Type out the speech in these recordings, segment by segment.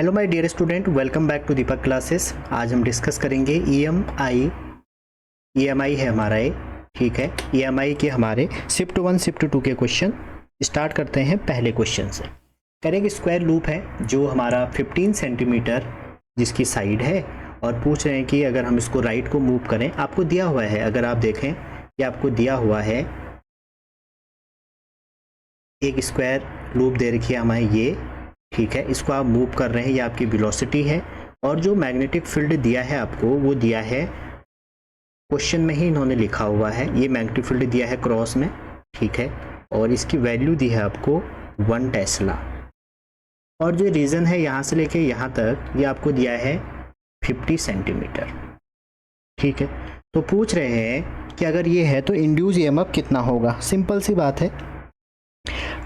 Hello my dear student, welcome back to Deepak Classes. आज हम discuss करेंगे ईएमआई है हमारा ये, ठीक है। ईएमआई के हमारे शिफ्ट 1 शिफ्ट 2 के क्वेश्चन स्टार्ट करते हैं पहले क्वेश्चन से। करेंगे स्क्वायर लूप है जो हमारा 15 सेंटीमीटर जिसकी साइड है, और पूछ रहे हैं कि अगर हम इसको राइट को मूव करें, आपको दिया हुआ है, अगर आप देखें कि आपको दिया हुआ है एक स्क्वायर लूप दे रखी है हमें ये, ठीक है। इसको आप मूव कर रहे हैं, ये आपकी वेलोसिटी है, और जो मैग्नेटिक फील्ड दिया है आपको वो दिया है क्वेश्चन में ही इन्होंने लिखा हुआ है, ये मैग्नेटिक फील्ड दिया है क्रॉस में, ठीक है। और इसकी वैल्यू दी है आपको 1 टेस्ला, और जो रीजन है यहाँ से लेके यहाँ तक ये आपको दिया है 50 सेंटीमीटर, ठीक है। तो पूछ रहे हैं कि अगर ये है तो इंड्यूस ईएमएफ कितना होगा। सिंपल सी बात है,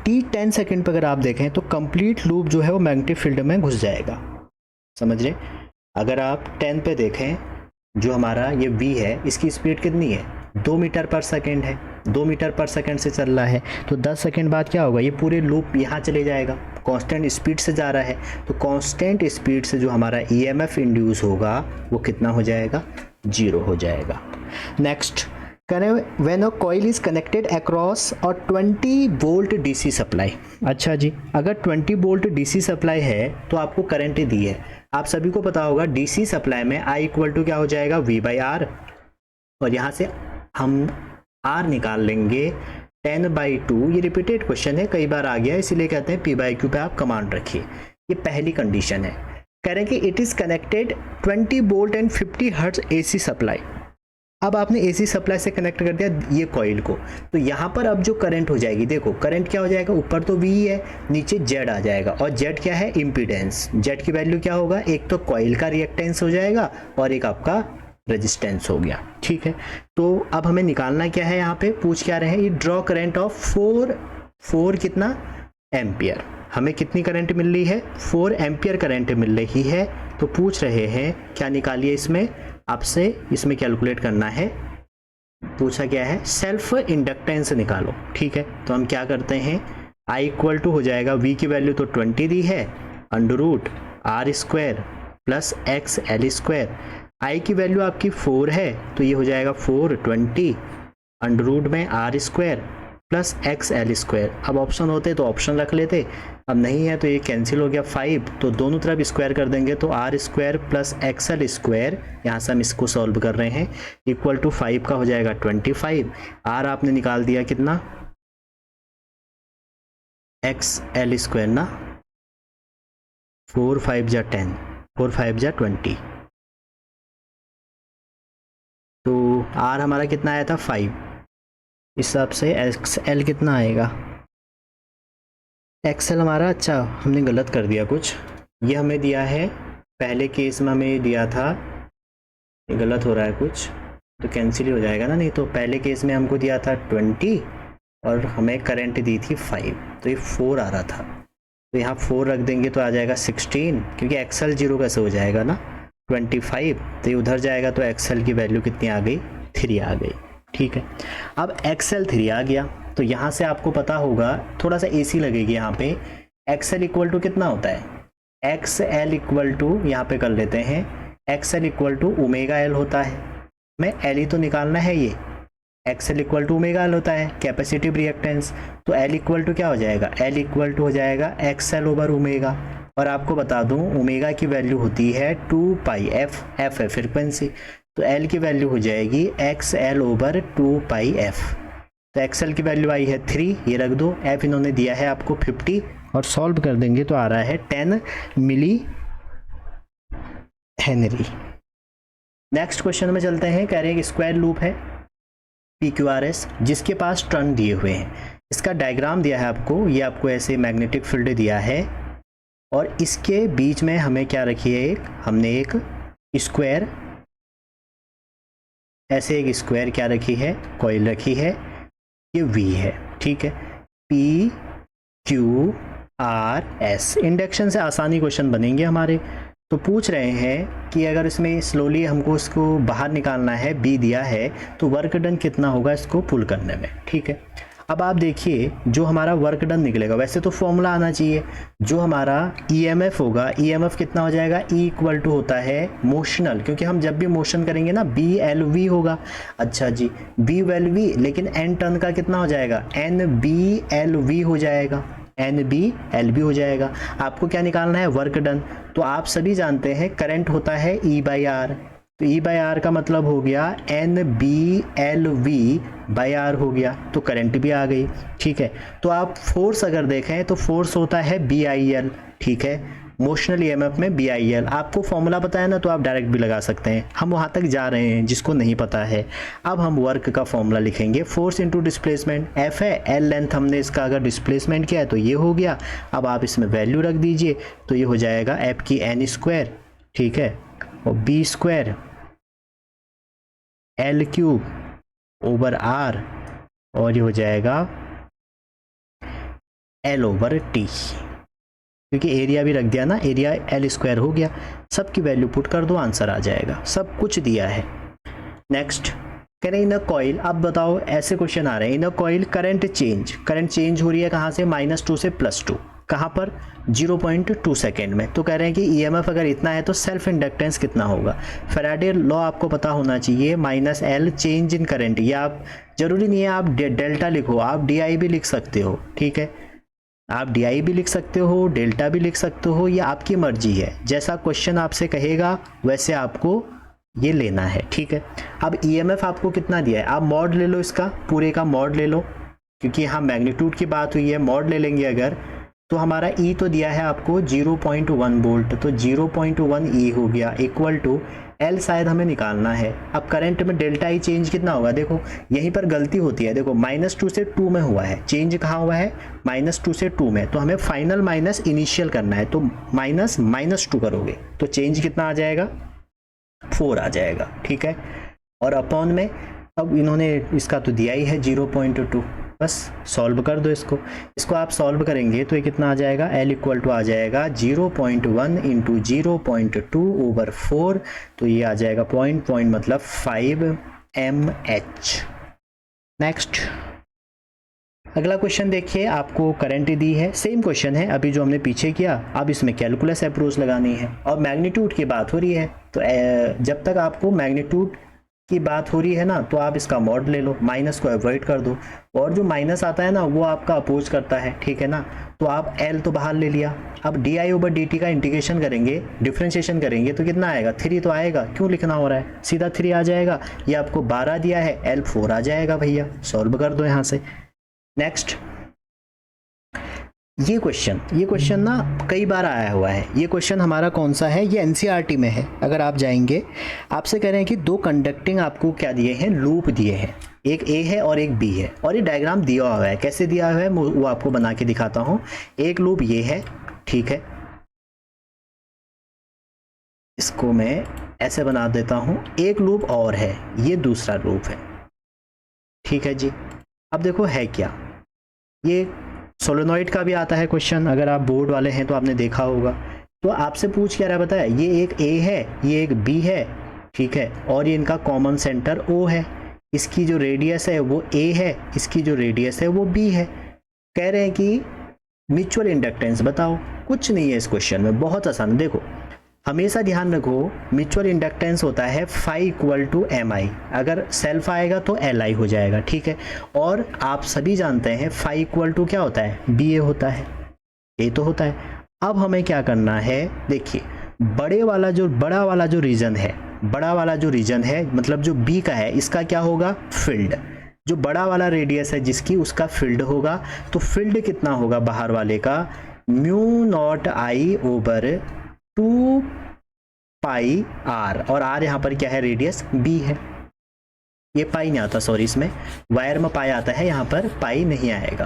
टी 10 सेकेंड पर अगर आप देखें तो कंप्लीट लूप जो है वो मैग्नेटिक फील्ड में घुस जाएगा, समझ रहे। अगर आप 10 पे देखें, जो हमारा ये v है, इसकी स्पीड कितनी है, 2 मीटर पर सेकेंड है, 2 मीटर पर सेकेंड से चल रहा है, तो 10 सेकेंड बाद क्या होगा, ये पूरे लूप यहाँ चले जाएगा, कांस्टेंट स्पीड से जा रहा है, तो कांस्टेंट स्पीड से जो हमारा ईएमएफ इंड्यूस होगा वो कितना हो जाएगा, 0 हो जाएगा। Next, when a coil is connected across a 20 volt DC supply. अच्छा जी, अगर 20 वोल्ट डीसी सप्लाई है तो आपको करंट दी है। आप सभी को पता होगा डीसी सप्लाई में I इक्वल टू क्या हो जाएगा, V/R, और यहाँ से हम R निकाल लेंगे 10/2। ये रिपीटेड क्वेश्चन है, कई बार आ गया, इसीलिए कहते हैं P/Q पे आप कमांड रखिए। ये पहली कंडीशन है। कह रहे हैं कि it is connected 20 volt and 50 hertz AC supply. अब आपने एसी सप्लाई से कनेक्ट कर दिया ये कॉइल को, तो यहाँ पर अब जो करंट हो जाएगी, देखो करंट क्या हो जाएगा, ऊपर तो V है, नीचे Z आ जाएगा, और Z क्या है, इम्पीडेंस। Z की वैल्यू क्या होगा, एक तो कॉइल का रिएक्टेंस हो जाएगा और एक आपका रेजिस्टेंस हो गया, ठीक है। तो अब हमें निकालना क्या है, यहाँ पे पूछ क्या रहे हैं, ये ड्रॉ करंट ऑफ 4 कितना एम्पियर। हमें कितनी करंट मिल रही है, 4 एम्पियर करंट मिल रही है। तो पूछ रहे हैं क्या निकालिए, इसमें आपसे इसमें कैलकुलेट करना है। पूछा क्या है, सेल्फ इंडक्टेंस निकालो, ठीक है। तो हम क्या करते हैं, I इक्वल टू हो जाएगा, V की वैल्यू तो 20 दी है, √R² प्लस XL²। I की वैल्यू आपकी 4 है, तो ये हो जाएगा 420 अंडर में R² प्लस XL²। अब ऑप्शन होते तो ऑप्शन रख लेते, अब नहीं है तो ये कैंसिल हो गया 5, तो दोनों तरफ स्क्वायर कर देंगे तो R² प्लस XL², यहाँ से हम इसको सॉल्व कर रहे हैं, इक्वल टू 5 का हो जाएगा 25। R आपने निकाल दिया कितना, XL² ना, 4 5 जा 10, 4 5 जा 20, तो R हमारा कितना आया था 5, इस हिसाब से XL कितना आएगा, XL हमारा, अच्छा हमने गलत कर दिया कुछ, ये हमें दिया है पहले केस में, हमें दिया था, ये गलत हो रहा है कुछ, तो कैंसिल ही हो जाएगा ना, नहीं तो पहले केस में हमको दिया था 20 और हमें करंट दी थी 5, तो ये 4 आ रहा था, तो यहाँ 4 रख देंगे तो आ जाएगा 16, क्योंकि XL 0 कैसे हो जाएगा ना, 25, तो ये उधर जाएगा, तो XL की वैल्यू कितनी आ गई, 3 आ गई, ठीक है। अब XL 3 आ गया, तो यहाँ से आपको पता होगा, थोड़ा सा AC लगेगी यहाँ पे, XL इक्वल टू कितना होता है, XL इक्वल टू यहाँ पे कर लेते हैं, XL इक्वल टू ω/L होता है, मैं L ही तो निकालना है, ये XL इक्वल टू ω/L होता है, कैपेसिटिव रिएक्टेंस, तो L इक्वल टू क्या हो जाएगा, L इक्वल टू हो जाएगा XL/ω, और आपको बता दूं ओमेगा की वैल्यू होती है 2πf, f है फ्रिक्वेंसी, तो L की वैल्यू हो जाएगी XL/2πf। तो XL की वैल्यू आई है 3, ये रख दो, F इन्होंने दिया है आपको 50, और सॉल्व कर देंगे तो आ रहा है 10 मिली हेनरी। नेक्स्ट क्वेश्चन में चलते हैं। कह रहे हैं कि स्क्वायर लूप है PQRS जिसके पास टर्न दिए हुए हैं, इसका डायग्राम दिया है आपको, ये आपको ऐसे मैग्नेटिक फील्ड दिया है, और इसके बीच में हमें क्या रखी है, हमने एक स्क्वायर, ऐसे एक स्क्वायर क्या रखी है, कॉइल रखी है, ये V है, ठीक है। PQRS इंडक्शन से आसानी क्वेश्चन बनेंगे हमारे। तो पूछ रहे हैं कि अगर इसमें स्लोली हमको इसको बाहर निकालना है, B दिया है, तो वर्क डन कितना होगा इसको पुल करने में, ठीक है। अब आप देखिए जो हमारा वर्क डन निकलेगा, वैसे तो फॉर्मूला आना चाहिए, जो हमारा ईएमएफ होगा, ईएमएफ कितना हो जाएगा, ई इक्वल टू होता है मोशनल, क्योंकि हम जब भी मोशन करेंगे ना बी एल वी होगा। अच्छा जी, बी एल वी, लेकिन एन टर्न का कितना हो जाएगा, एन बी एल वी हो जाएगा, एन बी एल बी हो जाएगा। आपको क्या निकालना है, वर्क डन। तो आप सभी जानते हैं करंट होता है ई बाई आर, तो ई बाई आर का मतलब हो गया n b l v by r हो गया, तो करंट भी आ गई। ठीक है, तो आप फोर्स अगर देखें तो फोर्स होता है बी आई एल। ठीक है, मोशनल ईएमएफ में बी आई एल, आपको फॉर्मूला पता है ना, तो आप डायरेक्ट भी लगा सकते हैं, हम वहाँ तक जा रहे हैं जिसको नहीं पता है। अब हम वर्क का फॉर्मूला लिखेंगे, फोर्स इंटू डिस्प्लेसमेंट, एफ है, एल लेंथ हमने इसका अगर डिस्प्लेसमेंट किया है तो ये हो गया। अब आप इसमें वैल्यू रख दीजिए, तो ये हो जाएगा एफ की एन स्क्वायर, ठीक है, और b square l cube over r, और ये हो जाएगा एल ओवर टी, क्योंकि एरिया भी रख दिया ना, एरिया एल स्क्वायर हो गया। सबकी वैल्यू पुट कर दो, आंसर आ जाएगा, सब कुछ दिया है। नेक्स्ट कह रहे इन अ कॉइल, अब बताओ ऐसे क्वेश्चन आ रहे हैं, इन अ कॉइल करंट चेंज हो रही है कहाँ से, -2 से +2, कहाँ पर, 0.2 सेकेंड में। तो कह रहे हैं कि ईएमएफ अगर इतना है तो सेल्फ इंडक्टेंस कितना होगा। फैराडे लॉ आपको पता होना चाहिए, -L चेंज इन करंट, या आप जरूरी नहीं है आप डेल्टा लिखो, आप DI भी लिख सकते हो। ठीक है, आप DI भी लिख सकते हो, डेल्टा भी लिख सकते हो, ये आपकी मर्जी है, जैसा क्वेश्चन आपसे कहेगा वैसे आपको ये लेना है। ठीक है, अब EMF आपको कितना दिया है, आप मॉड ले लो, इसका पूरे का मॉड ले लो, क्योंकि यहाँ मैग्नीट्यूड की बात हुई है, मॉड ले लेंगे अगर, तो हमारा E तो दिया है आपको 0.1 वोल्ट, तो 0.1 E हो गया इक्वल टू L शायद हमें निकालना है। अब करंट में डेल्टा ई चेंज कितना होगा, देखो यहीं पर गलती होती है, देखो -2 से 2 में हुआ है, चेंज कहाँ हुआ है, -2 से 2 में, तो हमें फाइनल माइनस इनिशियल करना है, तो -2 करोगे तो चेंज कितना आ जाएगा, 4 आ जाएगा। ठीक है, और अपॉन में अब इन्होंने इसका तो दिया ही है 0.2, बस सॉल्व कर दो इसको आप सॉल्व करेंगे तो ये कितना आ जाएगा, L इक्वल टू आ जाएगा 0.1 इंटू 0.2 ओवर 4, तो ये आ जाएगा पॉइंट मतलब 5 mH। नेक्स्ट अगला क्वेश्चन देखिए, आपको करंट दी है, सेम क्वेश्चन है अभी जो हमने पीछे किया, अब इसमें कैलकुलस अप्रोच लगानी है और मैग्नीट्यूड की बात हो रही है, तो जब तक आपको मैग्नीट्यूड की बात हो रही है ना, तो आप इसका मॉड ले लो, माइनस को अवॉइड कर दो, और जो माइनस आता है ना वो आपका अपोज करता है। ठीक है ना, तो आप L तो बाहर ले लिया, अब DI ओवर DT का इंटीग्रेशन करेंगे, डिफरेंशिएशन करेंगे तो कितना आएगा, 3 तो आएगा, क्यों लिखना हो रहा है, सीधा 3 आ जाएगा। ये आपको 12 दिया है, L 4 आ जाएगा भैया, सॉल्व कर दो यहाँ से। नेक्स्ट ये क्वेश्चन ना कई बार आया हुआ है, ये क्वेश्चन हमारा कौन सा है, ये NCERT में है। अगर आप जाएंगे, आपसे कह रहे हैं कि 2 कंडक्टिंग आपको क्या दिए हैं, लूप दिए हैं, एक A है और एक B है, और ये डायग्राम दिया हुआ है, कैसे दिया हुआ है वो आपको बना के दिखाता हूँ। एक लूप ये है, ठीक है, इसको मैं ऐसे बना देता हूँ, एक लूप और है, ये दूसरा लूप है। ठीक है जी, अब देखो है क्या, ये सोलेनॉइड का भी आता है क्वेश्चन, अगर आप बोर्ड वाले हैं तो आपने देखा होगा। तो आपसे पूछ क्या रहा है, बताया ये एक A है, ये एक B है, ठीक है, और ये इनका कॉमन सेंटर O है, इसकी जो रेडियस है वो A है, इसकी जो रेडियस है वो B है। कह रहे हैं कि म्यूचुअल इंडक्टेंस बताओ, कुछ नहीं है इस क्वेश्चन में, बहुत आसान। देखो हमेशा ध्यान रखो, म्यूचुअल इंडक्टेंस होता है phi इक्वल टू mi, अगर सेल्फ आएगा तो Li हो जाएगा। ठीक है, और आप सभी जानते हैं phi इक्वल टू क्या होता है, Ba होता है, A तो होता है। अब हमें क्या करना है, देखिए बड़ा वाला जो रीजन है, मतलब जो B का है, इसका क्या होगा, फील्ड, जो बड़ा वाला रेडियस है जिसकी, उसका फील्ड होगा। तो फील्ड कितना होगा बाहर वाले का, μ0I ओवर 2 पाई r, और r यहाँ पर क्या है, रेडियस B है, ये पाई नहीं आता, सॉरी इसमें वायर में पाई आता है, यहाँ पर पाई नहीं आएगा।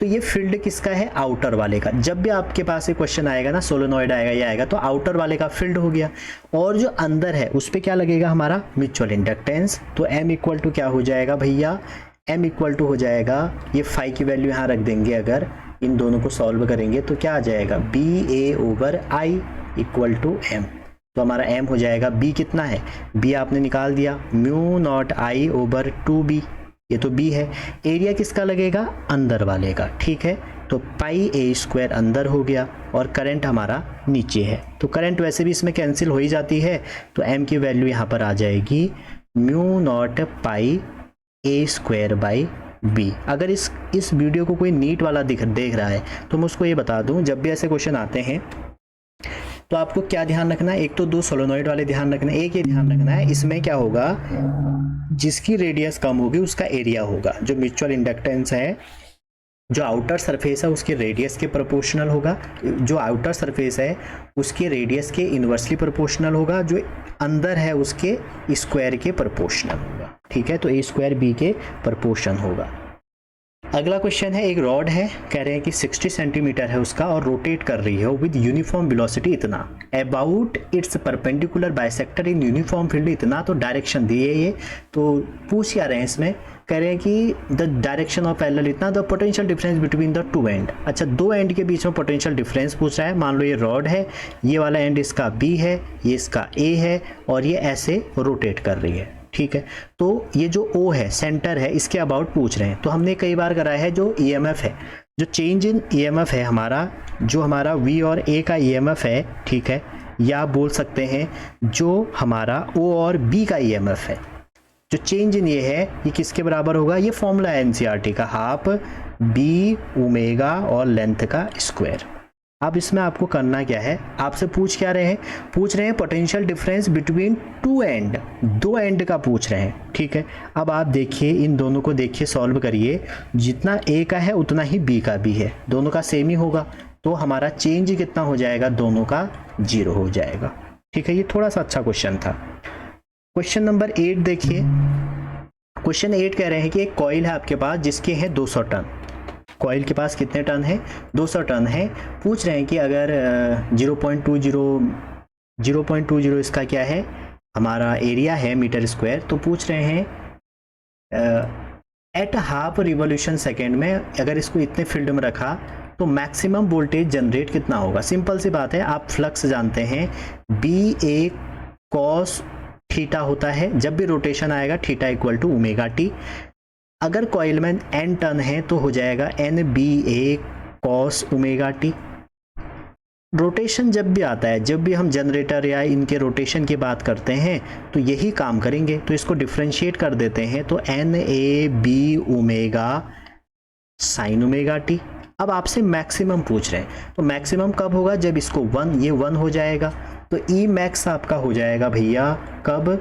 तो ये फील्ड किसका है, आउटर वाले का। जब भी आपके पास एक क्वेश्चन आएगा ना, सोलेनॉइड आएगा, ये आएगा, तो आउटर वाले का फील्ड हो गया, और जो अंदर है उस पर क्या लगेगा, हमारा म्यूचुअल इंडक्टेंस। तो M इक्वल टू क्या हो जाएगा भैया, M इक्वल टू हो जाएगा, ये phi की वैल्यू यहाँ रख देंगे, अगर इन दोनों को सॉल्व करेंगे तो क्या आ जाएगा, BA over I equal to M। तो हमारा M हो जाएगा, B कितना है, B आपने निकाल दिया, μ0I ओवर 2B, ये तो बी है। एरिया किसका लगेगा, अंदर वाले का, ठीक है। तो पाई ए स्क्वायर अंदर हो गया और करंट हमारा नीचे है, तो करंट वैसे भी इसमें कैंसिल हो ही जाती है, तो एम की वैल्यू यहाँ पर आ जाएगी mu naught pi a square by b. अगर इस वीडियो को कोई नीट वाला देख रहा है तो मैं उसको ये बता दूं, जब भी ऐसे क्वेश्चन आते हैं तो आपको क्या ध्यान रखना है, एक तो 2 सोलेनॉइड वाले ध्यान रखना है, एक ये ध्यान रखना है इसमें क्या होगा, जिसकी रेडियस कम होगी उसका एरिया होगा। जो म्यूचुअल इंडक्टेंस है, जो आउटर सरफेस है उसके रेडियस के प्रोपोर्शनल होगा, जो आउटर सरफेस है उसके रेडियस के इन्वर्सली प्रोपोर्शनल होगा, जो अंदर है उसके स्क्वायर के प्रोपोर्शनल होगा, ठीक है। तो ए स्क्वायर बी के प्रोपोर्शन होगा। अगला क्वेश्चन है, एक रॉड है, कह रहे हैं कि 60 सेंटीमीटर है उसका और रोटेट कर रही है विद यूनिफॉर्म वेलोसिटी इतना, about it's perpendicular bisector in uniform field इतना, तो डायरेक्शन दी है ये। तो पूछ क्या रहे हैं इसमें, कह रहे हैं कि द डायरेक्शन ऑफ पैरेलल इतना, the potential difference between the two and. अच्छा, दो एंड के बीच में पोटेंशियल डिफरेंस पूछ रहा है। मान लो ये रॉड है, ये वाला एंड इसका बी है, ये इसका ए है और ये ऐसे रोटेट कर रही है, ठीक है। तो ये जो ओ है, सेंटर है, इसके अबाउट पूछ रहे हैं। तो हमने कई बार कराया है, जो ईएमएफ है, जो चेंज इन ईएमएफ है हमारा, जो हमारा वी और ए का ईएमएफ है, ठीक है, या बोल सकते हैं जो हमारा ओ और बी का ईएमएफ है, जो चेंज इन ये है, ये किसके बराबर होगा, ये फॉर्मूला है एनसीईआरटी का, हाफ बी ओमेगा और लेंथ का स्क्वायर। अब इसमें आपको करना क्या है, आपसे पूछ क्या रहे हैं, पूछ रहे हैं potential difference between two and, दो एंड का पूछ रहे हैं, ठीक है। अब आप देखिए, इन दोनों को देखिए, सॉल्व करिए, जितना ए का है उतना ही बी का भी है, दोनों का सेम ही होगा, तो हमारा चेंज कितना हो जाएगा, दोनों का 0 हो जाएगा, ठीक है। ये थोड़ा सा अच्छा क्वेश्चन था। क्वेश्चन नंबर 8 देखिए। क्वेश्चन 8 कह रहे हैं कि एक कॉइल है आपके पास जिसके हैं 200 टन। कॉइल के पास कितने टन है, 200 टन है। पूछ रहे हैं कि अगर 0.20 इसका क्या है, हमारा एरिया है मीटर स्क्वायर, तो पूछ रहे हैं एट हाफ रिवॉल्यूशन सेकेंड में अगर इसको इतने फील्ड में रखा तो मैक्सिमम वोल्टेज जनरेट कितना होगा। सिंपल सी बात है, आप फ्लक्स जानते हैं, बी ए कॉस थीटा होता है, जब भी रोटेशन आएगा theta equal to omega t. अगर कॉइल में n टर्न है तो हो जाएगा n b a cos omega t. Rotation जब भी आता है, जब भी हम जनरेटर या इनके रोटेशन की बात करते हैं तो यही काम करेंगे, तो इसको डिफ्रेंशिएट कर देते हैं, तो n a b omega sine omega t. अब आपसे मैक्सिमम पूछ रहे हैं, तो मैक्सिमम कब होगा, जब इसको 1, ये 1 हो जाएगा, तो ई मैक्स आपका हो जाएगा भैया कब,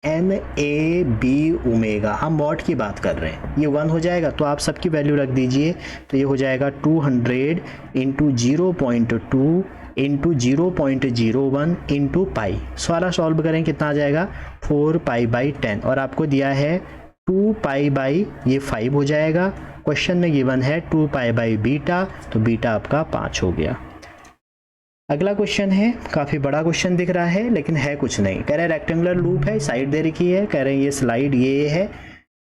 एन ए बी ओमेगा, हम मॉड की बात कर रहे हैं, ये 1 हो जाएगा, तो आप सबकी वैल्यू रख दीजिए, तो ये हो जाएगा 200 इंटू 0.2 इंटू 0.01 इंटू पाई। सारा सॉल्व करें कितना आ जाएगा, 4 पाई बाई 10, और आपको दिया है 2 पाई बाई ये 5 हो जाएगा। क्वेश्चन में गिवन है 2 पाई बाई बीटा, तो बीटा आपका 5 हो गया। अगला क्वेश्चन है, काफ़ी बड़ा क्वेश्चन दिख रहा है लेकिन है कुछ नहीं। कह रहे हैं रेक्टेंगुलर लूप है, साइड दे रखी है, कह रहे हैं ये स्लाइड ये है,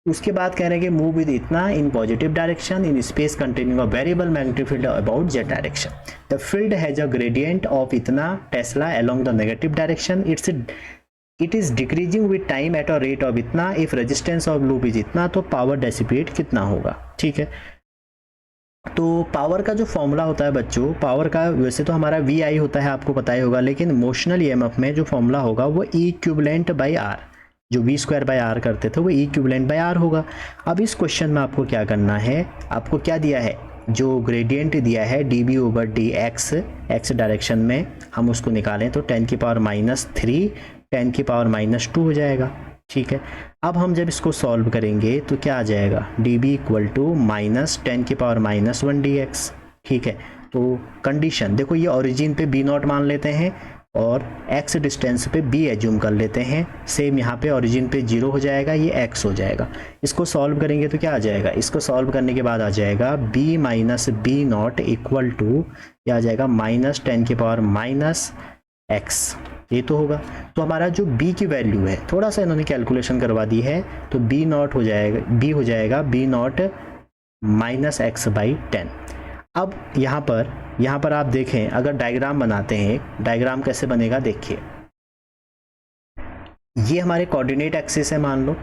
उसके बाद कह रहे हैं कि मूव विद इतना in positive direction in space containing a variable magnetic field about z direction. The field has a gradient of इतना tesla along the negative direction, it is decreasing with time at a rate of इतना, if resistance of loop is इतना, तो power dissipate कितना होगा, ठीक है। तो power का जो फॉर्मूला होता है बच्चों, पावर का वैसे तो हमारा वी आई होता है, आपको पता ही होगा, लेकिन मोशनल ईएमएफ में जो फॉर्मूला होगा वो ई इक्विवेलेंट बाई आर, जो वी स्क्वायर बाई आर करते थे वो ई इक्विवेलेंट बाई आर होगा। अब इस क्वेश्चन में आपको क्या करना है, आपको क्या दिया है, जो ग्रेडियंट दिया है d b over d x, x direction में हम उसको निकालें तो 10 की पावर -3 10 की पावर -2 हो जाएगा, ठीक है। अब हम जब इसको सॉल्व करेंगे तो क्या आ जाएगा, डी बी इक्वल टू -10 की पावर -1 डी एक्स, ठीक है। तो कंडीशन देखो, ये ओरिजिन पे बी नॉट मान लेते हैं और एक्स डिस्टेंस पे बी एज्यूम कर लेते हैं, सेम यहाँ पे ओरिजिन पे 0 हो जाएगा, ये एक्स हो जाएगा। इसको सॉल्व करेंगे तो क्या आ जाएगा, इसको सॉल्व करने के बाद आ जाएगा b minus b naught equal to, क्या आ जाएगा, -10 की पावर -x, ये तो होगा। तो हमारा जो b की वैल्यू है, थोड़ा सा इन्होंने कैलकुलेशन करवा दी है, तो b नॉट हो जाएगा, b हो जाएगा b नॉट -x/10। अब यहाँ पर आप देखें, अगर डायग्राम बनाते हैं, डायग्राम कैसे बनेगा देखिए, ये हमारे कोऑर्डिनेट एक्सिस है मान लो,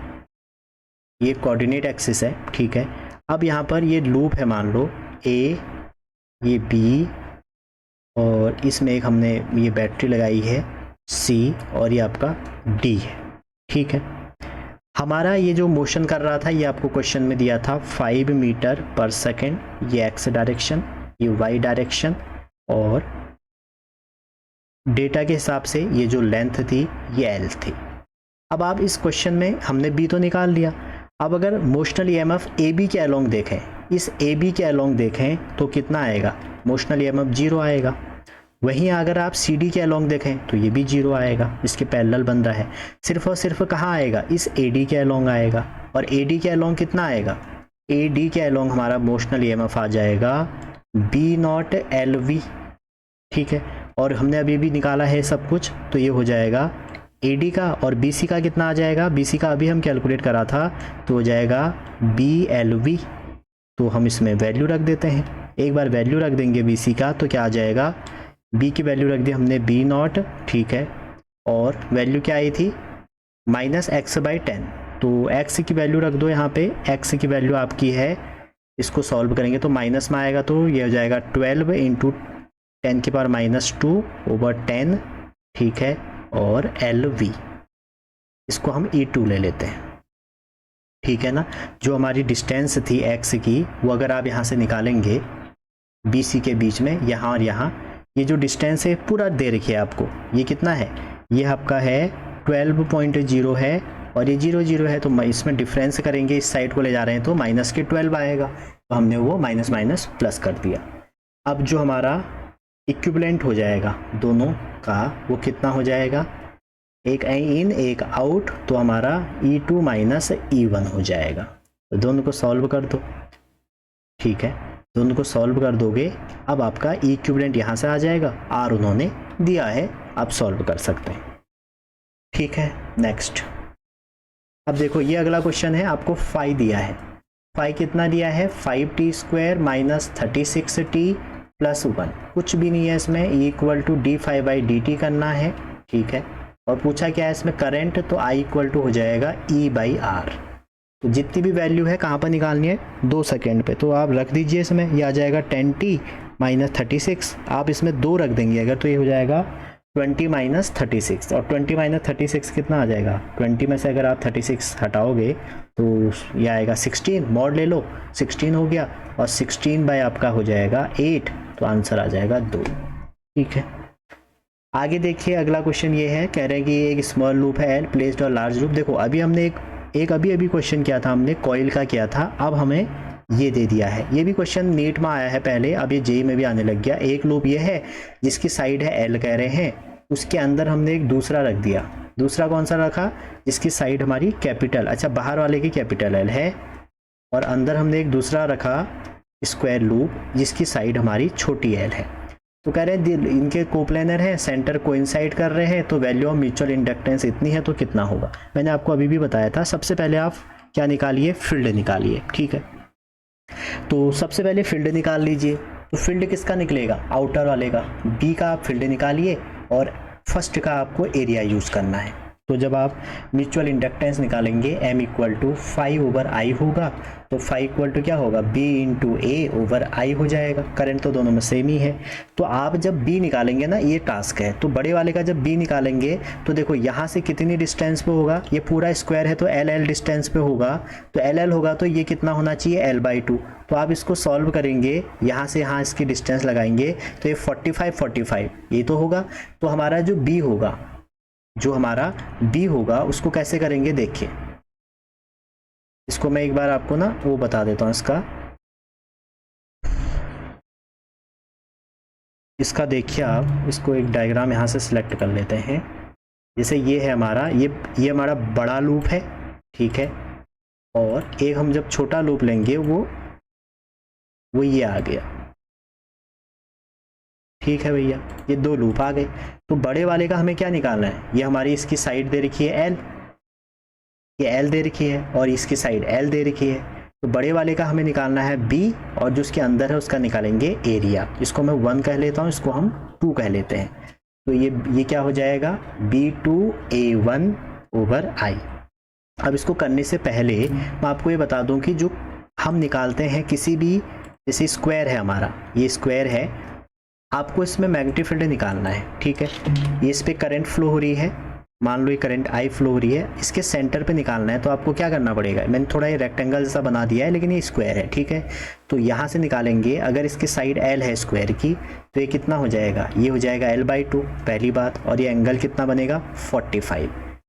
ये कोऑर्डिनेट एक्सिस है, ठीक है। अब यहाँ पर ये लूप है, मान लो ए, ये बी, और इसमें एक हमने ये बैटरी लगाई है सी, और ये आपका डी है, ठीक है। हमारा ये जो मोशन कर रहा था ये आपको क्वेश्चन में दिया था 5 मीटर पर सेकेंड, ये एक्स डायरेक्शन, ये वाई डायरेक्शन, और डेटा के हिसाब से ये जो लेंथ थी ये एल थी। अब आप इस क्वेश्चन में हमने बी तो निकाल लिया, अब अगर मोशनल ईएमएफ ए बी के अलोंग देखें, इस ए बी के अलोंग देखें तो कितना आएगा, मोशनल ईएमएफ 0 आएगा। वहीं अगर आप सी डी के अलोंग देखें तो ये भी 0 आएगा, इसके पैरेलल बन रहा है। सिर्फ और सिर्फ कहाँ आएगा, इस ए डी के अलोंग आएगा, और ए डी के अलोंग कितना आएगा, ए डी के अलोंग हमारा मोशनल ईएमएफ आ जाएगा बी नॉट एल वी, ठीक है। और हमने अभी भी निकाला है सब कुछ, तो ये हो जाएगा AD का, और BC का कितना आ जाएगा, BC का अभी हम कैलकुलेट करा था, तो हो जाएगा BLV। तो हम इसमें वैल्यू रख देते हैं, एक बार वैल्यू रख देंगे BC का, तो क्या आ जाएगा, B की वैल्यू रख दी हमने B नॉट, ठीक है, और वैल्यू क्या आई थी -x/10, तो x की वैल्यू रख दो यहाँ पे, x की वैल्यू आपकी है, इसको सॉल्व करेंगे तो माइनस में आएगा, तो ये हो जाएगा 12 × 10⁻²/10, ठीक है, और LV, इसको हम E2 ले लेते हैं, ठीक है ना। जो हमारी डिस्टेंस थी x की, वो अगर आप यहाँ से निकालेंगे BC के बीच में, यहाँ और यहाँ, ये जो डिस्टेंस है पूरा दे रखी है आपको, ये कितना है, ये आपका है 12.0 है, और ये 0 0 है, तो इसमें डिफरेंस करेंगे, इस साइड को ले जा रहे हैं तो -12 आएगा, तो हमने वो माइनस माइनस प्लस कर दिया। अब जो हमारा इक्विवेलेंट हो जाएगा दोनों का, वो कितना हो जाएगा, एक इन एक आउट, तो हमारा E2 - E1 हो जाएगा। तो दोनों को सॉल्व कर दो, ठीक है, दोनों को सॉल्व कर दोगे, अब आपका इक्विवेलेंट यहाँ से आ जाएगा, R उन्होंने दिया है, आप सॉल्व कर सकते हैं, ठीक है। नेक्स्ट, अब देखो ये अगला क्वेश्चन है, आपको फाई दिया है, फाई कितना दिया है, 5t² - 36t + 1, कुछ भी नहीं है इसमें, = dφ/dt करना है, ठीक है। और पूछा क्या है इसमें, करंट, तो I = हो जाएगा E/R। तो जितनी भी वैल्यू है कहाँ पर निकालनी है, 2 सेकेंड पे, तो आप रख दीजिए इसमें, ये आ जाएगा 10t - 36, आप इसमें 2 रख देंगे अगर, तो ये हो जाएगा 20 - 36, और 20 - 36 कितना आ जाएगा, 20 में से अगर आप 36 हटाओगे तो ये आएगा 16, मॉड ले लो, 16 हो गया, और 16 आपका हो जाएगा 8, तो आंसर आ जाएगा 2, ठीक है। आगे देखिए अगला क्वेश्चन ये है, कह रहे हैं कि एक स्मॉल लूप है एल प्लेस्ड और लार्ज लूप। देखो अभी हमने एक अभी क्वेश्चन किया था, हमने कॉइल का किया था, अब हमें ये दे दिया है, ये भी क्वेश्चन नीट में आया है पहले, अब ये जेई में भी आने लग गया। एक लूप ये है जिसकी साइड है एल कह रहे हैं, उसके अंदर हमने एक दूसरा रख दिया, दूसरा कौन सा रखा, जिसकी साइड हमारी कैपिटल, अच्छा बाहर वाले की कैपिटल एल है, और अंदर हमने एक दूसरा रखा स्क्वायर लूप जिसकी साइड हमारी छोटी एल है। तो कह रहे हैं इनके कोप्लेनर हैं, सेंटर कोइंसाइड कर रहे हैं, तो वैल्यू ऑफ म्यूचुअल इंडक्टेंस इतनी है, तो कितना होगा। मैंने आपको अभी भी बताया था, सबसे पहले आप क्या निकालिए, फील्ड निकालिए, ठीक है। तो सबसे पहले फील्ड निकाल लीजिए, तो फील्ड किसका निकलेगा, आउटर वाले का, बी का आप फील्ड निकालिए, और फर्स्ट का आपको एरिया यूज़ करना है। तो जब आप म्यूचुअल इंडक्टेंस निकालेंगे M = 5/I होगा, तो 5 क्या होगा, B × A/I हो जाएगा, करंट तो दोनों में सेम ही है। तो आप जब B निकालेंगे ना, ये टास्क है, तो बड़े वाले का जब B निकालेंगे तो देखो यहाँ से कितनी डिस्टेंस पे होगा, ये पूरा स्क्वायर है तो LL डिस्टेंस पे होगा, तो LL होगा तो ये कितना होना चाहिए, L/2। तो आप इसको सॉल्व करेंगे, यहाँ से यहाँ इसकी डिस्टेंस लगाएंगे, तो ये 45 ये तो होगा। तो हमारा जो B होगा, उसको कैसे करेंगे, देखिए इसको मैं एक बार आपको ना वो बता देता हूँ, इसका देखिए आप, इसको एक डायग्राम यहाँ से सिलेक्ट कर लेते हैं। जैसे ये है हमारा, ये हमारा बड़ा लूप है, ठीक है, और एक हम जब छोटा लूप लेंगे वो ये आ गया, ठीक है भैया, ये 2 लूप आ गए। तो बड़े वाले का हमें क्या निकालना है, ये हमारी इसकी साइड दे रखी है L, ये L दे रखी है, और इसकी साइड L दे रखी है। तो बड़े वाले का हमें निकालना है B, और जो उसके अंदर है उसका निकालेंगे एरिया, इसको मैं 1 कह लेता हूँ, इसको हम 2 कह लेते हैं। तो ये क्या हो जाएगा, B2A1/I, अब इसको करने से पहले मैं आपको ये बता दूं कि जो हम निकालते हैं किसी भी, जैसे स्क्वायर है हमारा, ये स्क्वायर है, आपको इसमें मैग्नेटिक फील्ड निकालना है, ठीक है। ये इस पर करंट फ्लो हो रही है, मान लो ये करंट आई फ्लो हो रही है, इसके सेंटर पे निकालना है, तो आपको क्या करना पड़ेगा, मैंने थोड़ा ये रेक्टेंगल जैसा बना दिया है लेकिन ये स्क्वायर है, ठीक है। तो यहाँ से निकालेंगे, अगर इसकी साइड एल है स्क्वायर की, तो ये कितना हो जाएगा, ये हो जाएगा l/2 पहली बात, और ये एंगल कितना बनेगा 45।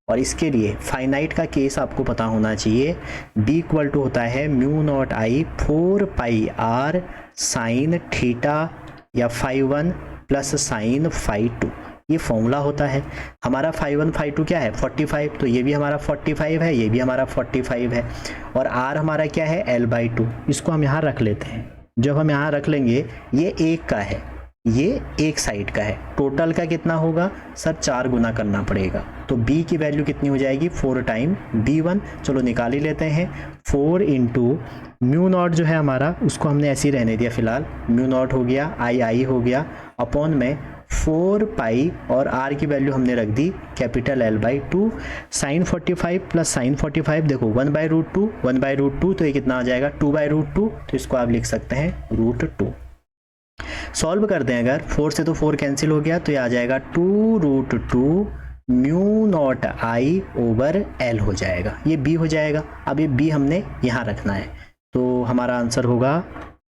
और इसके लिए फाइनाइट का केस आपको पता होना चाहिए, b इक्वल टू होता है μ0I 4πr साइन थीटा या φ1 प्लस साइन φ2, ये फॉर्मूला होता है। हमारा φ1 φ2 क्या है 45, तो ये भी हमारा 45 है, ये भी हमारा 45 है, और r हमारा क्या है l/2। इसको हम यहाँ रख लेते हैं। जब हम यहाँ रख लेंगे, ये एक का है, ये एक साइड का है, टोटल का कितना होगा सर 4 गुना करना पड़ेगा, तो b की वैल्यू कितनी हो जाएगी 4 टाइम b1, चलो निकाल ही लेते हैं। 4 इंटू μ0 जो है हमारा, उसको हमने ऐसे ही रहने दिया फिलहाल, μ0 हो गया, आई हो गया, अपॉन में 4 पाई, और r की वैल्यू हमने रख दी capital l/2, sine 45 plus sine 45, देखो 1/√2, 1/√2, तो ये कितना आ जाएगा 2/√2, तो इसको आप लिख सकते हैं √2। सॉल्व करते हैं अगर, 4 से तो 4 कैंसिल हो गया, तो ये आ जाएगा 2√2 μ0I/L हो जाएगा, ये b हो जाएगा। अब ये b हमने यहाँ रखना है, तो हमारा आंसर होगा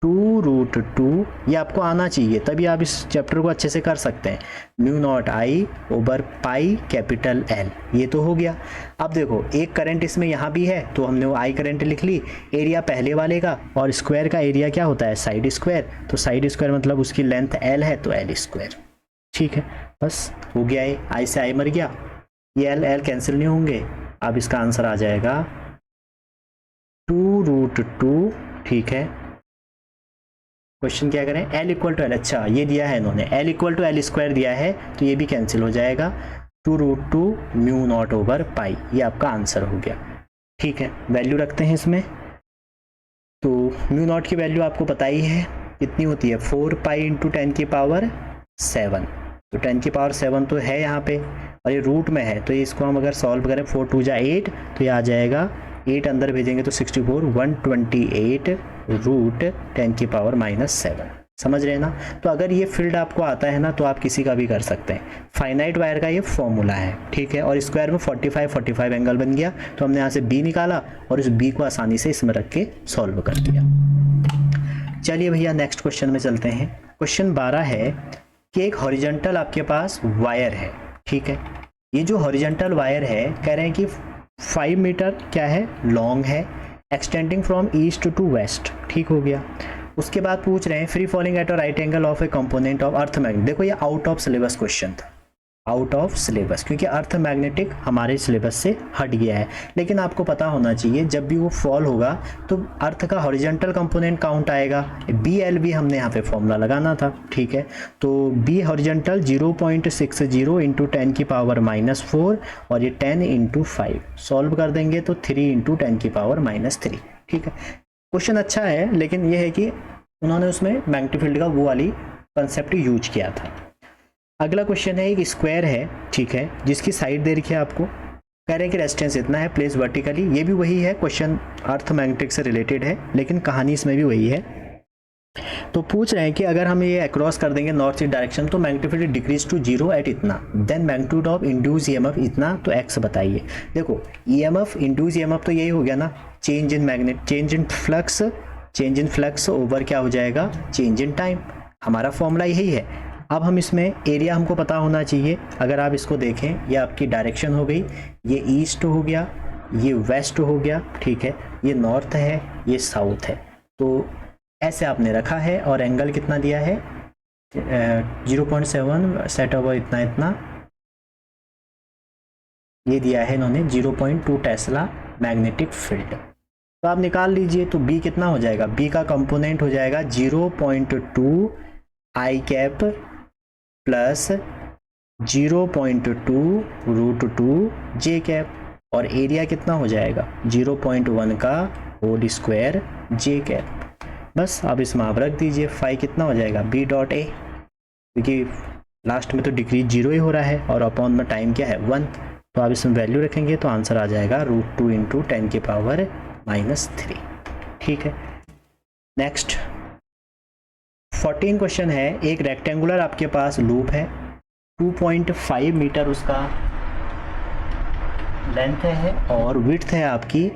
2√2, ये आपको आना चाहिए, तभी आप इस चैप्टर को अच्छे से कर सकते हैं। μ0I/π कैपिटल L, ये तो हो गया। अब देखो एक करंट इसमें यहाँ भी है, तो हमने वो I करंट लिख ली, एरिया पहले वाले का, और स्क्वायर का एरिया क्या होता है साइड स्क्वायर, तो साइड स्क्वायर मतलब उसकी लेंथ L है, तो L स्क्वायर, ठीक है। बस हो गया, ये I से I मर गया, ये L कैंसिल नहीं होंगे। अब इसका आंसर आ जाएगा 2√2, ठीक है। क्वेश्चन क्या करें, L इक्वल टू L, अच्छा ये दिया है इन्होंने, L equal to L square दिया है, तो ये भी कैंसिल हो जाएगा, 2√2 μ0/π, ये आपका आंसर हो गया, ठीक है। वैल्यू रखते हैं इसमें, तो μ0 की वैल्यू आपको पता ही है कितनी होती है, 4π × 10⁻7, तो 10⁻7 तो है यहाँ पे, और ये रूट में है, तो इसको हम अगर सॉल्व करें 4 2 जा 8, तो ये आ जाएगा 8 अंदर भेजेंगे तो 64, 128 √10⁻⁻7, समझ रहे हैं ना। तो अगर ये फील्ड आपको आता है ना, तो आप किसी का भी कर सकते हैं, फाइनाइट वायर का ये फॉर्मूला है, ठीक है। और स्क्वायर में 45 एंगल बन गया, तो हमने यहाँ से b निकाला और उस b को आसानी से इसमें रख के सॉल्व कर दिया। चलिए भैया नेक्स्ट क्वेश्चन में चलते हैं। क्वेश्चन 12 है कि एक हॉरिजॉन्टल आपके पास वायर है, ठीक है। ये जो हॉरिजॉन्टल वायर है, कह रहे हैं कि 5 मीटर क्या है लॉन्ग है, extending from east to west, ठीक हो गया। उसके बाद पूछ रहे हैं free falling at a right angle of a component of earth magnet. देखो ये आउट ऑफ सिलेबस क्वेश्चन था, आउट ऑफ सिलेबस, क्योंकि अर्थ मैग्नेटिक हमारे सिलेबस से हट गया है, लेकिन आपको पता होना चाहिए जब भी वो फॉल होगा तो अर्थ का हॉरिजॉन्टल कंपोनेंट काउंट आएगा, BL हमने यहाँ पे फॉर्मूला लगाना था, ठीक है। तो B हॉरिजॉन्टल 0.60 × 10⁻⁻4, और ये 10 × 5 सॉल्व कर देंगे तो 3 × 10⁻⁻3, ठीक है। क्वेश्चन अच्छा है, लेकिन ये है कि उन्होंने उसमें मैग्नेटिक फील्ड का वो वाली कंसेप्ट यूज किया था। अगला क्वेश्चन है, एक स्क्वायर है, ठीक है, जिसकी साइड दे रखी है आपको, कह रहे हैं कि रेजिस्टेंस इतना है, प्लेस वर्टिकली, ये भी वही है, क्वेश्चन अर्थ मैग्नेटिक से रिलेटेड है, लेकिन कहानी इसमें भी वही है। तो पूछ रहे हैं कि अगर हम ये अक्रॉस कर देंगे नॉर्थ ईस्ट डायरेक्शन, तो magnetic field decrease to 0 at इतना, then magnitude of induce EMF इतना, तो x बताइए। देखो EMF इंड्यूस EMF तो यही हो गया ना, change in magnet, change in flux over क्या हो जाएगा, चेंज इन टाइम, हमारा फॉर्मूला यही है। अब हम इसमें एरिया हमको पता होना चाहिए, अगर आप इसको देखें, ये आपकी डायरेक्शन हो गई, ये ईस्ट हो गया, ये वेस्ट हो गया, ठीक है, ये नॉर्थ है, ये साउथ है, तो ऐसे आपने रखा है, और एंगल कितना दिया है 0.7 सेट ओवर इतना ये दिया है इन्होंने 0.2 टेस्ला मैग्नेटिक फील्ड। तो आप निकाल लीजिए, तो B कितना हो जाएगा, B का कंपोनेंट हो जाएगा 0.2 I cap plus 0.2 √2 J cap, और एरिया कितना हो जाएगा 0.1 का होल स्क्वायर J कैप। बस अब इसमें आप रख दीजिए, फाई कितना हो जाएगा B.A, क्योंकि लास्ट में तो डिक्रीज 0 ही हो रहा है, और अपॉन में टाइम क्या है 1, तो आप इसमें वैल्यू रखेंगे तो आंसर आ जाएगा √2 इंटू 10⁻⁻3। ठीक है। नेक्स्ट 14 क्वेश्चन है, एक रेक्टेंगुलर आपके पास लूप है, 2.5 मीटर उसका लेंथ है और विड्थ है आपकी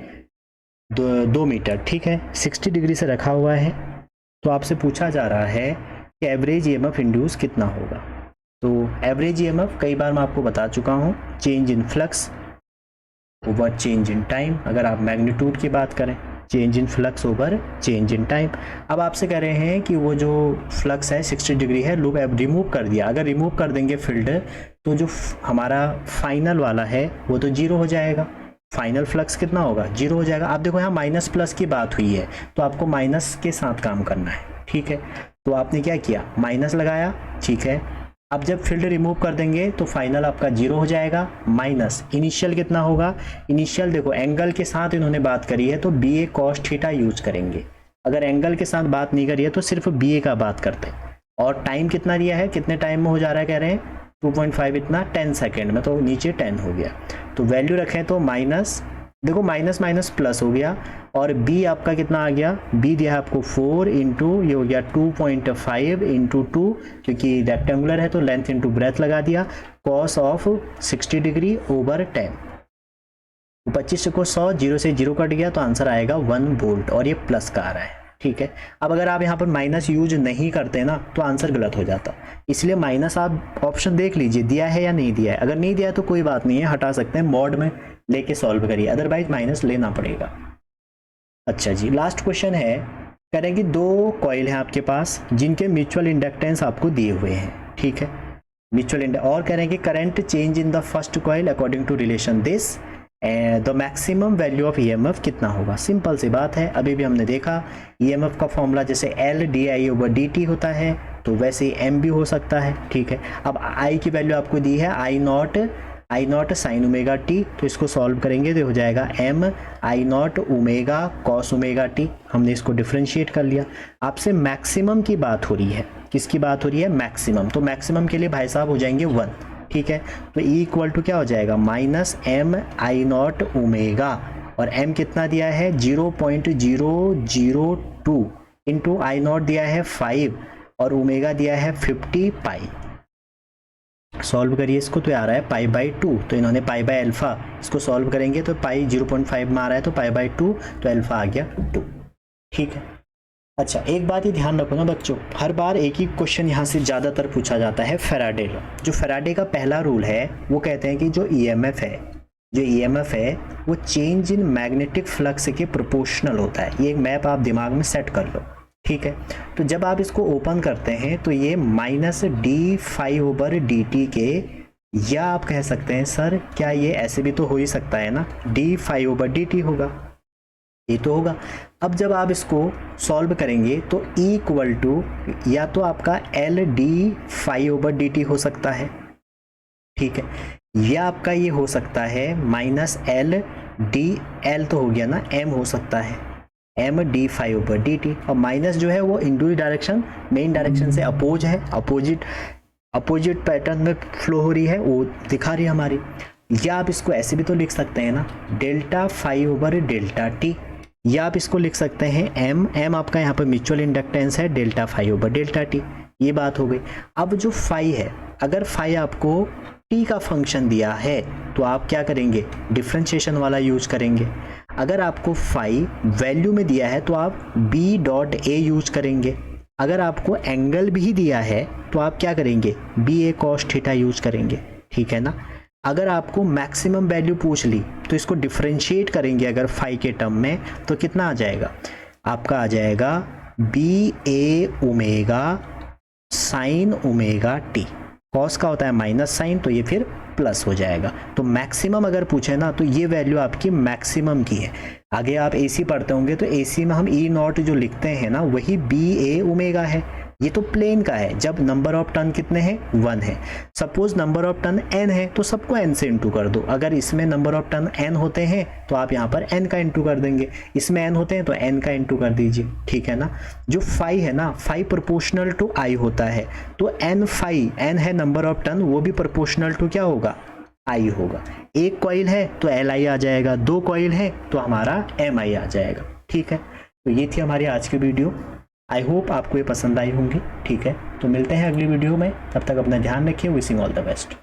2 मीटर। ठीक है, 60 डिग्री से रखा हुआ है। तो आपसे पूछा जा रहा है कि एवरेज ईएमएफ इंड्यूस कितना होगा। तो एवरेज ईएमएफ कई बार मैं आपको बता चुका हूँ, change in flux over change in time. अगर आप मैग्नीट्यूड की बात करें, change in flux over change in time. अब आपसे कह रहे हैं कि वो जो फ्लक्स है 60 डिग्री है, लूप रिमूव कर दिया। अगर रिमूव कर देंगे फील्ड तो जो हमारा फाइनल वाला है वो तो 0 हो जाएगा। फाइनल फ्लक्स कितना होगा, 0 हो जाएगा। आप देखो यहाँ माइनस प्लस की बात हुई है तो आपको माइनस के साथ काम करना है। ठीक है, तो आपने क्या किया, माइनस लगाया। ठीक है, अब जब फील्ड रिमूव कर देंगे तो फाइनल आपका 0 हो जाएगा। माइनस इनिशियल कितना होगा, इनिशियल देखो एंगल के साथ इन्होंने बात करी है तो BA cos थीटा यूज करेंगे। अगर एंगल के साथ बात नहीं करी है तो सिर्फ BA का बात करते हैं। और टाइम कितना दिया है, कितने टाइम में हो जा रहा है, कह रहे हैं 2.5 इतना 10 सेकेंड में, तो नीचे 10 हो गया। तो वैल्यू रखें तो माइनस, देखो माइनस माइनस प्लस हो गया। और B आपका कितना आ गया, B दिया है आपको 4 इंटू ये हो गया 2.5 इंटू 2, क्योंकि रेक्टेंगुलर है तो लेंथ इंटू ब्रेथ लगा दिया, कॉस ऑफ 60 डिग्री ओवर 10। 25 को 100, 0 से 0 कट गया तो आंसर आएगा 1 वोल्ट, और ये प्लस का आ रहा है। ठीक है, अब अगर आप यहाँ पर माइनस यूज नहीं करते ना तो आंसर गलत हो जाता, इसलिए माइनस आप ऑप्शन देख लीजिए दिया है या नहीं दिया है। अगर नहीं दिया है तो कोई बात नहीं है, हटा सकते हैं, मॉड में लेके सॉल्व करिए, अदरवाइज माइनस लेना पड़ेगा। अच्छा जी, लास्ट क्वेश्चन है, कह रहे हैं कि 2 कॉइल हैं आपके पास जिनके म्यूचुअल इंडक्टेंस आपको दिए हुए हैं। ठीक है, म्यूचुअल और कह रहे हैं कि current change in the first coil according to relation this, the maximum value of EMF कितना होगा। सिंपल सी बात है, अभी भी हमने देखा ईएमएफ का फॉर्मूला जैसे L/di/dt होता है तो वैसे ही M भी हो सकता है। ठीक है, अब I की वैल्यू आपको दी है I not sign omega T, तो इसको सॉल्व करेंगे तो हो जाएगा M I not omega cos omega T. हमने इसको डिफ्रेंशिएट कर लिया। आपसे मैक्सिमम की बात हो रही है, किसकी बात हो रही है, मैक्सिमम। तो मैक्सिमम के लिए भाई साहब हो जाएंगे 1। ठीक है, तो E इक्वल टू क्या हो जाएगा, minus M I not omega, और M कितना दिया है 0.002 इंटू I नॉट दिया है 5 और ओमेगा दिया है 50 पाई। सॉल्व करिए इसको तो आ रहा है π/2, तो इन्होंने π/α, इसको सॉल्व करेंगे तो पाई 0.5 में आ रहा है तो π/2, तो अल्फा आ गया 2। ठीक है, अच्छा एक बात ये ध्यान रखो ना बच्चों, हर बार एक ही क्वेश्चन यहाँ से ज़्यादातर पूछा जाता है, फैराडे लॉ। जो फैराडे का पहला रूल है वो कहते हैं कि जो ईएमएफ है वो चेंज इन मैग्नेटिक फ्लक्स के प्रोपोर्शनल होता है। ये एक मैप आप दिमाग में सेट कर लो। ठीक है, तो जब आप इसको ओपन करते हैं तो ये -d∅/dt के, या आप कह सकते हैं सर क्या ये ऐसे भी तो हो ही सकता है ना, d∅/dt होगा, ये तो होगा। अब जब आप इसको सॉल्व करेंगे तो E इक्वल टू या तो आपका L/d∅/dt हो सकता है। ठीक है, या आपका ये हो सकता है -L/d, तो हो गया ना, M हो सकता है M/d∅/dt, और माइनस जो है वो इंडूस डायरेक्शन मेन डायरेक्शन से अपोज है, अपोजिट पैटर्न में फ्लो हो रही है, वो दिखा रही है हमारी। या आप इसको ऐसे भी तो लिख सकते हैं ना, ΔΦ/ΔT, या आप इसको लिख सकते हैं M आपका यहाँ पर म्यूचुअल इंडक्टेंस है, ΔΦ/ΔT। ये बात हो गई। अब जो फाई है, अगर फाई आपको t का फंक्शन दिया है तो आप क्या करेंगे, डिफरेंशिएशन वाला यूज करेंगे। अगर आपको फाई वैल्यू में दिया है तो आप B.A यूज करेंगे। अगर आपको एंगल भी दिया है तो आप क्या करेंगे, BA cos थीटा यूज करेंगे। ठीक है ना, अगर आपको मैक्सिमम वैल्यू पूछ ली तो इसको डिफरेंशिएट करेंगे अगर फाई के टर्म में, तो कितना आ जाएगा, आपका आ जाएगा BA omega sine omega T. Cos का होता है माइनस साइन, तो ये फिर प्लस हो जाएगा। तो मैक्सिमम अगर पूछे ना तो ये वैल्यू आपकी मैक्सिमम की है। आगे आप AC पढ़ते होंगे तो AC में हम E0 जो लिखते हैं ना वही BA ओमेगा है। ये तो प्लेन का है, जब नंबर ऑफ टर्न कितने हैं, 1 है। Suppose number of turn n है तो सबको n से इंटू कर दो। अगर इसमें नंबर ऑफ टर्न n होते हैं तो आप यहाँ पर n का इंटू कर देंगे, इसमें n होते हैं तो n का इंटू कर दीजिए। ठीक है ना, जो फाई है ना, फाई प्रोपोर्शनल टू i होता है, तो n फाई, n है नंबर ऑफ टर्न, वो भी प्रोपोर्शनल टू क्या होगा, आई होगा। एक कॉइल है तो एल आई आ जाएगा, दो कॉइल है तो हमारा एम आई आ जाएगा। ठीक है, तो ये थी हमारी आज की वीडियो। आई होप आपको ये पसंद आई होंगी। ठीक है, तो मिलते हैं अगली वीडियो में, तब तक अपना ध्यान रखिए। Wishing all the best.